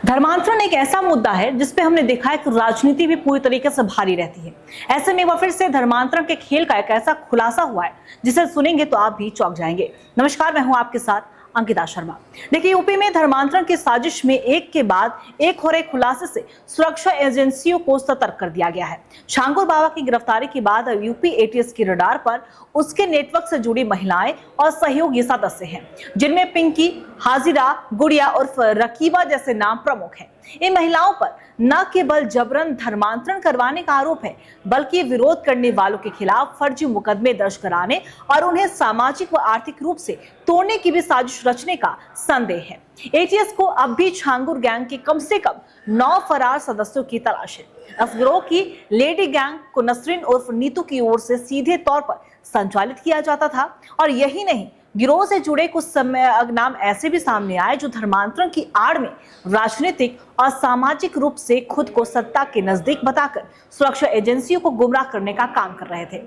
धर्मांतरण एक ऐसा मुद्दा है जिसपे हमने देखा है कि राजनीति भी पूरी तरीके से भारी रहती है। ऐसे में एक बार फिर से धर्मांतरण के खेल का एक ऐसा खुलासा हुआ है जिसे सुनेंगे तो आप भी चौंक जाएंगे। नमस्कार, मैं हूं आपके साथ अंकिता शर्मा। देखिए, यूपी में धर्मांतरण की साजिश में एक के बाद एक हो रहे खुलासे से सुरक्षा एजेंसियों को सतर्क कर दिया गया है। छांगुर बाबा की गिरफ्तारी के बाद यूपी एटीएस की रडार पर उसके नेटवर्क से जुड़ी महिलाएं और सहयोगी सदस्य हैं, जिनमें पिंकी, हाजिरा, गुड़िया और रकीबा जैसे नाम प्रमुख हैं। इन महिलाओं पर न केवल जबरन धर्मांतरण करवाने का आरोप है, बल्कि विरोध करने वालों के खिलाफ फर्जी मुकदमे दर्ज कराने और उन्हें सामाजिक व आर्थिक रूप से तोड़ने की भी साजिश रचने का संदेह है। एटीएस को अब भी छांगुर गैंग के कम से कम 9 फरार सदस्यों की तलाश है। इस गिरोह की लेडी गैंग को नसरीन उर्फ नीतू की ओर से सीधे तौर पर संचालित किया जाता था। और यही नहीं, गिरोह से जुड़े कुछ नाम ऐसे भी सामने आए जो धर्मांतरण की आड़ में राजनीतिक और सामाजिक रूप से खुद को सत्ता के नजदीक बताकर सुरक्षा एजेंसियों को गुमराह करने का काम कर रहे थे।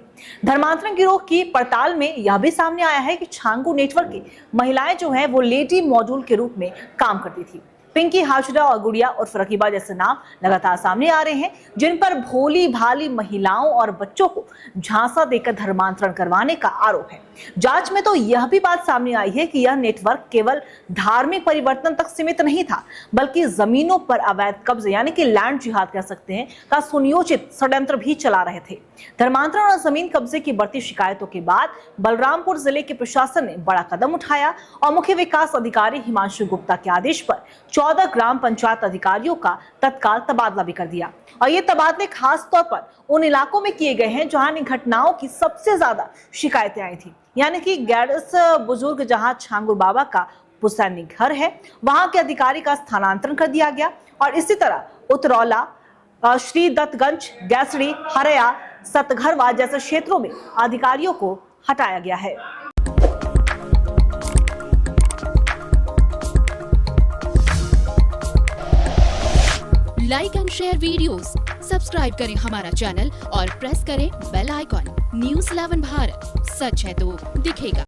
धर्मांतरण गिरोह की पड़ताल में यह भी सामने आया है कि छांगुर नेटवर्क की महिलाएं जो हैं वो लेडी मॉड्यूल के रूप में काम करती थी। पिंकी, हाजिरा और गुड़िया और रकीबा जैसे नाम लगातार सामने आ रहे हैं, जिन पर भोली भाली महिलाओं और बच्चों को झांसा देकर धर्मांतरण करवाने का आरोप है। जांच में तो यह भी बात सामने आई है कि यह नेटवर्क केवल धार्मिक परिवर्तन तक सीमित नहीं था, बल्कि जमीनों पर अवैध कब्जे यानी कि लैंड जिहाद कह सकते हैं का सुनियोजित षड्यंत्र भी चला रहे थे। धर्मांतरण और जमीन कब्जे की बढ़ती शिकायतों के बाद बलरामपुर जिले के प्रशासन ने बड़ा कदम उठाया और मुख्य विकास अधिकारी हिमांशु गुप्ता के आदेश पर 14 ग्राम पंचायत अधिकारियों का तत्काल तबादला भी कर दिया। और ये तबादले खास तौर पर उन इलाकों में किए गए हैं जहां इन घटनाओं की सबसे ज्यादा शिकायतें आई थी, यानी कि गैरस बुजुर्ग जहां छांगुर बाबा का पुश्तैनी घर है, वहां के अधिकारी का स्थानांतरण कर दिया गया। और इसी तरह उतरौला, श्री दत्तगंज, गैसड़ी, हरया, सतघरवा जैसे क्षेत्रों में अधिकारियों को हटाया गया है। Like and share videos, subscribe करें हमारा चैनल और प्रेस करें बेल आइकॉन। न्यूज़ 11 भारत, सच है तो दिखेगा।